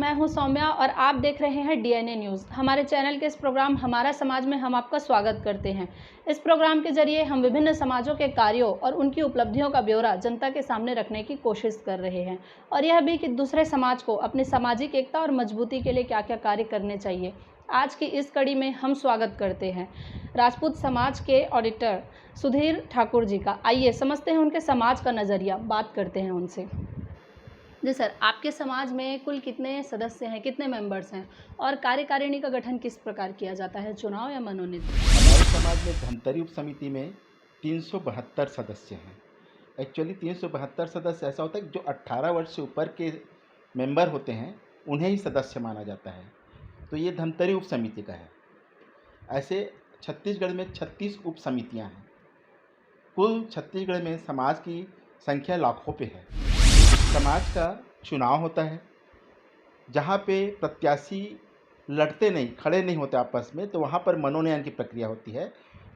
मैं हूं सौम्या और आप देख रहे हैं डीएनए न्यूज़। हमारे चैनल के इस प्रोग्राम हमारा समाज में हम आपका स्वागत करते हैं। इस प्रोग्राम के जरिए हम विभिन्न समाजों के कार्यों और उनकी उपलब्धियों का ब्यौरा जनता के सामने रखने की कोशिश कर रहे हैं और यह भी कि दूसरे समाज को अपनी सामाजिक एकता और मजबूती के लिए क्या क्या कार्य करने चाहिए। आज की इस कड़ी में हम स्वागत करते हैं राजपूत समाज के ऑडिटर सुधीर ठाकुर जी का। आइए समझते हैं उनके समाज का नज़रिया, बात करते हैं उनसे। जी सर, आपके समाज में कुल कितने सदस्य हैं, कितने मेंबर्स हैं और कार्यकारिणी का गठन किस प्रकार किया जाता है, चुनाव या मनोनीत? हमारे समाज में धमतरी उप समिति में 372 सदस्य हैं। एक्चुअली 372 सदस्य ऐसा होता है कि जो 18 वर्ष से ऊपर के मेंबर होते हैं उन्हें ही सदस्य माना जाता है। तो ये धमतरी उप समिति का है। ऐसे छत्तीसगढ़ में 36 उप समितियाँ हैं। कुल छत्तीसगढ़ में समाज की संख्या लाखों पे है। समाज का चुनाव होता है जहाँ पे प्रत्याशी लड़ते नहीं, खड़े नहीं होते आपस में, तो वहाँ पर मनोनयन की प्रक्रिया होती है।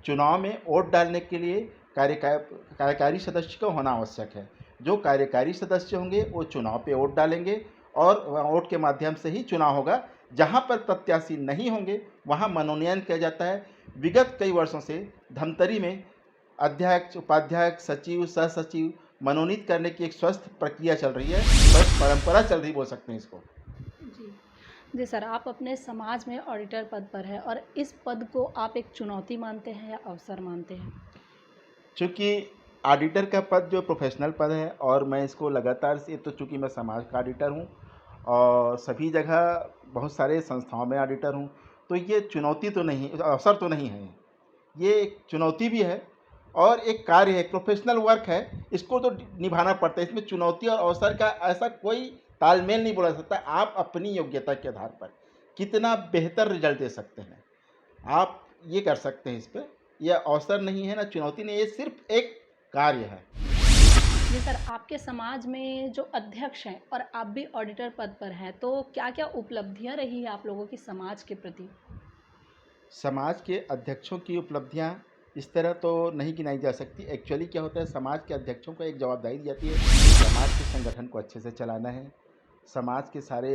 चुनाव में वोट डालने के लिए कार्यकारी सदस्य का होना आवश्यक है। जो कार्यकारी सदस्य होंगे वो चुनाव पे वोट डालेंगे और वोट के माध्यम से ही चुनाव होगा। जहाँ पर प्रत्याशी नहीं होंगे वहाँ मनोनयन किया जाता है। विगत कई वर्षों से धमतरी में अध्यक्ष, उपाध्यक्ष, सचिव, सह सचिव मनोनीत करने की एक स्वस्थ प्रक्रिया चल रही है, बस परंपरा चल रही बोल सकते हैं इसको। जी सर, आप अपने समाज में ऑडिटर पद पर है और इस पद को आप एक चुनौती मानते हैं या अवसर मानते हैं? चूँकि ऑडिटर का पद जो प्रोफेशनल पद है और मैं इसको लगातार से, तो चूँकि मैं समाज का ऑडिटर हूँ और सभी जगह बहुत सारे संस्थाओं में ऑडिटर हूँ, तो ये चुनौती तो नहीं, अवसर तो नहीं है। ये एक चुनौती भी है और एक कार्य है, प्रोफेशनल वर्क है, इसको तो निभाना पड़ता है। इसमें चुनौती और अवसर का ऐसा कोई तालमेल नहीं बोला सकता। आप अपनी योग्यता के आधार पर कितना बेहतर रिजल्ट दे सकते हैं, आप ये कर सकते हैं। इस पर यह अवसर नहीं है, ना चुनौती नहीं, ये सिर्फ एक कार्य है। जी सर, आपके समाज में जो अध्यक्ष हैं और आप भी ऑडिटर पद पर हैं, तो क्या क्या उपलब्धियां रही है आप लोगों की समाज के प्रति? समाज के अध्यक्षों की उपलब्धियां इस तरह तो नहीं गिनाई जा सकती। एक्चुअली क्या होता है, समाज के अध्यक्षों को एक जवाबदारी दी जाती है, समाज के संगठन को अच्छे से चलाना है, समाज के सारे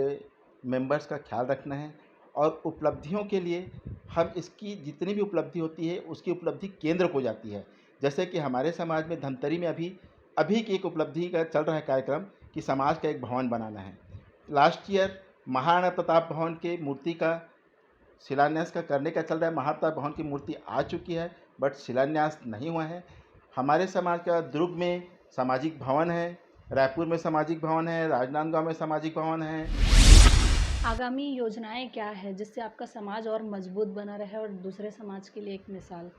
मेंबर्स का ख्याल रखना है और उपलब्धियों के लिए हम इसकी जितनी भी उपलब्धि होती है उसकी उपलब्धि केंद्र को जाती है। जैसे कि हमारे समाज में धमतरी में अभी अभी की एक उपलब्धि का चल रहा है कार्यक्रम कि समाज का एक भवन बनाना है। लास्ट ईयर महाराणा प्रताप भवन के मूर्ति का शिलान्यास का करने का चल रहा है। महाराणा प्रताप भवन की मूर्ति आ चुकी है बट शिलान्यास नहीं हुआ है। हमारे समाज का दुर्ग में सामाजिक भवन है, रायपुर में सामाजिक भवन है, राजनांदगांव में सामाजिक भवन है। आगामी योजनाएं क्या है जिससे आपका समाज और मजबूत बना रहे और दूसरे समाज के लिए एक मिसाल?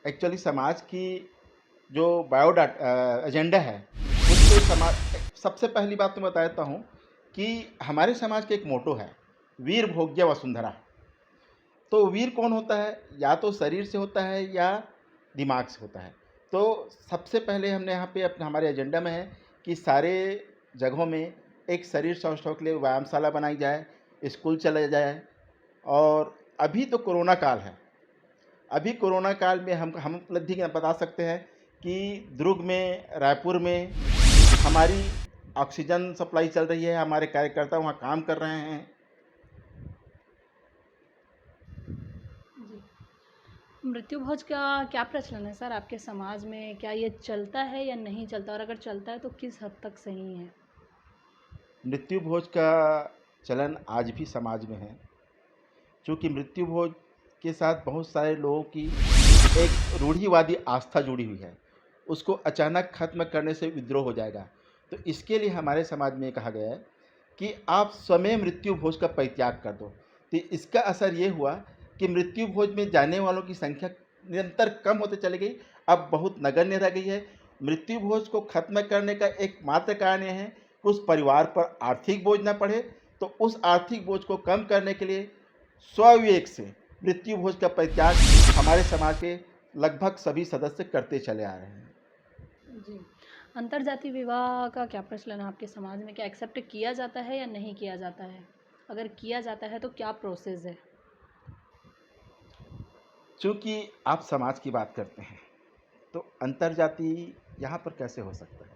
एक्चुअली समाज की जो बायोडाटा एजेंडा है उससे समाज, सबसे पहली बात तो बता देता हूँ कि हमारे समाज का एक मोटो है, वीर भोग्य वसुंधरा। तो वीर कौन होता है, या तो शरीर से होता है या दिमाग से होता है। तो सबसे पहले हमने यहाँ पे अपने हमारे एजेंडा में है कि सारे जगहों में एक शरीर स्वास्थ्य के लिए व्यायामशाला बनाई जाए, स्कूल चला जाए। और अभी तो कोरोना काल है, अभी कोरोना काल में हम उपलब्धि बता सकते हैं कि दुर्ग में, रायपुर में हमारी ऑक्सीजन सप्लाई चल रही है, हमारे कार्यकर्ता वहाँ काम कर रहे हैं। मृत्यु भोज का क्या प्रचलन है सर आपके समाज में? क्या ये चलता है या नहीं चलता, और अगर चलता है तो किस हद तक सही है? मृत्यु भोज का चलन आज भी समाज में है। चूँकि मृत्यु भोज के साथ बहुत सारे लोगों की एक रूढ़िवादी आस्था जुड़ी हुई है, उसको अचानक खत्म करने से विद्रोह हो जाएगा। तो इसके लिए हमारे समाज में कहा गया है कि आप स्वयं मृत्यु भोज का परित्याग कर दो। तो इसका असर ये हुआ कि मृत्यु भोज में जाने वालों की संख्या निरंतर कम होते चली गई, अब बहुत नगण्य रह गई है। मृत्यु भोज को खत्म करने का एकमात्र कारण यह है कि उस परिवार पर आर्थिक बोझ न पड़े। तो उस आर्थिक बोझ को कम करने के लिए स्वविवेक से मृत्यु भोज का परित्याग हमारे समाज के लगभग सभी सदस्य करते चले आ रहे हैं। जी, अंतरजातीय विवाह का क्या प्रचलन है आपके समाज में? क्या एक्सेप्ट किया जाता है या नहीं किया जाता है? अगर किया जाता है तो क्या प्रोसेस है? चूँकि आप समाज की बात करते हैं तो अंतरजातीय यहाँ पर कैसे हो सकता है,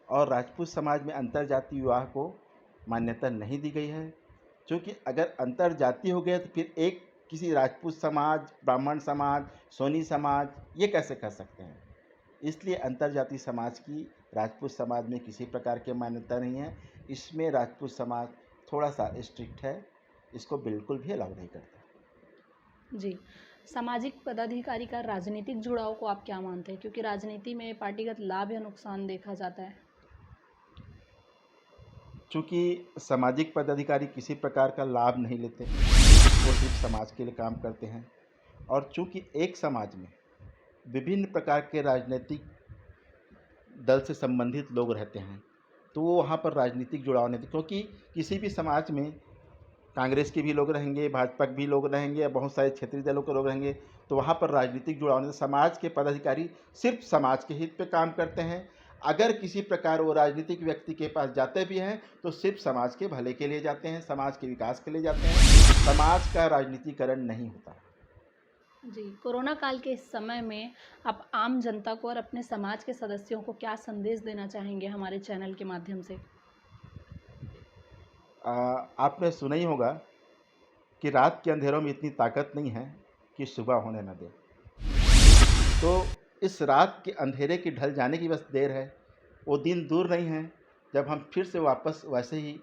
और राजपूत समाज में अंतरजातीय विवाह को मान्यता नहीं दी गई है, क्योंकि अगर अंतर जाति हो गया तो फिर एक किसी राजपूत समाज, ब्राह्मण समाज, सोनी समाज ये कैसे कर सकते हैं। इसलिए अंतर जाति समाज की राजपूत समाज में किसी प्रकार की मान्यता नहीं है। इसमें राजपूत समाज थोड़ा सा स्ट्रिक्ट है, इसको बिल्कुल भी अलाउ नहीं करता। जी। सामाजिक पदाधिकारी का राजनीतिक जुड़ाव को आप क्या मानते हैं? क्योंकि राजनीति में पार्टीगत लाभ या नुकसान देखा जाता है। चूँकि सामाजिक पदाधिकारी किसी प्रकार का लाभ नहीं लेते, वो सिर्फ समाज के लिए काम करते हैं। और चूँकि एक समाज में विभिन्न प्रकार के राजनीतिक दल से संबंधित लोग रहते हैं, तो वो वहाँ पर राजनीतिक जुड़ाव नहीं, क्योंकि किसी भी समाज में कांग्रेस के भी लोग रहेंगे, भाजपा के भी लोग रहेंगे, बहुत सारे क्षेत्रीय दलों के लोग रहेंगे, तो वहाँ पर राजनीतिक जुड़ाव नहीं। समाज के पदाधिकारी सिर्फ समाज के हित पे काम करते हैं। अगर किसी प्रकार वो राजनीतिक व्यक्ति के पास जाते भी हैं तो सिर्फ समाज के भले के लिए जाते हैं, समाज के विकास के लिए जाते हैं, समाज का राजनीतिकरण नहीं होता। जी, कोरोना काल के इस समय में आप आम जनता को और अपने समाज के सदस्यों को क्या संदेश देना चाहेंगे हमारे चैनल के माध्यम से? आपने सुना ही होगा कि रात के अंधेरों में इतनी ताकत नहीं है कि सुबह होने न दे। तो इस रात के अंधेरे की ढल जाने की बस देर है। वो दिन दूर नहीं है जब हम फिर से वापस वैसे ही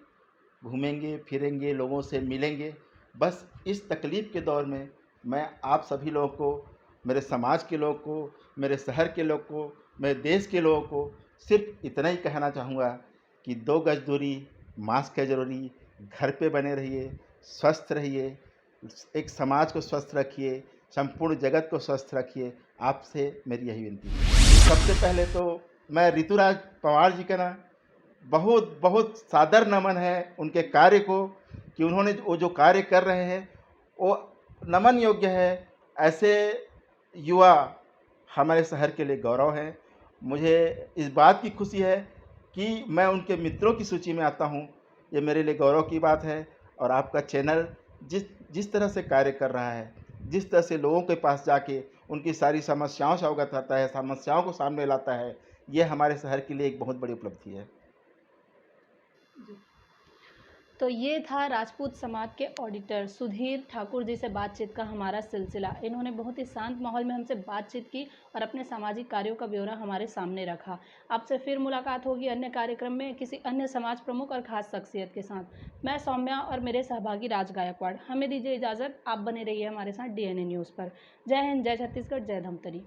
घूमेंगे फिरेंगे, लोगों से मिलेंगे। बस इस तकलीफ़ के दौर में मैं आप सभी लोगों को, मेरे समाज के लोगों को, मेरे शहर के लोग को, मेरे देश के लोगों को सिर्फ इतना ही कहना चाहूँगा कि 2 गज दूरी, मास्क है ज़रूरी, घर पे बने रहिए, स्वस्थ रहिए, एक समाज को स्वस्थ रखिए, संपूर्ण जगत को स्वस्थ रखिए। आपसे मेरी यही विनती है। सबसे पहले तो मैं ऋतुराज पवार जी का ना बहुत बहुत सादर नमन है उनके कार्य को, कि उन्होंने वो जो कार्य कर रहे हैं वो नमन योग्य है। ऐसे युवा हमारे शहर के लिए गौरव हैं। मुझे इस बात की खुशी है कि मैं उनके मित्रों की सूची में आता हूँ, ये मेरे लिए गौरव की बात है। और आपका चैनल जिस जिस तरह से कार्य कर रहा है, जिस तरह से लोगों के पास जाके उनकी सारी समस्याओं से अवगत रहता है, समस्याओं को सामने लाता है, ये हमारे शहर के लिए एक बहुत बड़ी उपलब्धि है। जी। तो ये था राजपूत समाज के ऑडिटर सुधीर ठाकुर जी से बातचीत का हमारा सिलसिला। इन्होंने बहुत ही शांत माहौल में हमसे बातचीत की और अपने सामाजिक कार्यों का ब्यौरा हमारे सामने रखा। आपसे फिर मुलाकात होगी अन्य कार्यक्रम में किसी अन्य समाज प्रमुख और खास शख्सियत के साथ। मैं सौम्या और मेरे सहभागी राज गायकवाड़। हमें दीजिए इजाज़त। आप बने रहिए हमारे साथ डीएनए न्यूज़ पर। जय हिंद, जय छत्तीसगढ़, जय धमतरी।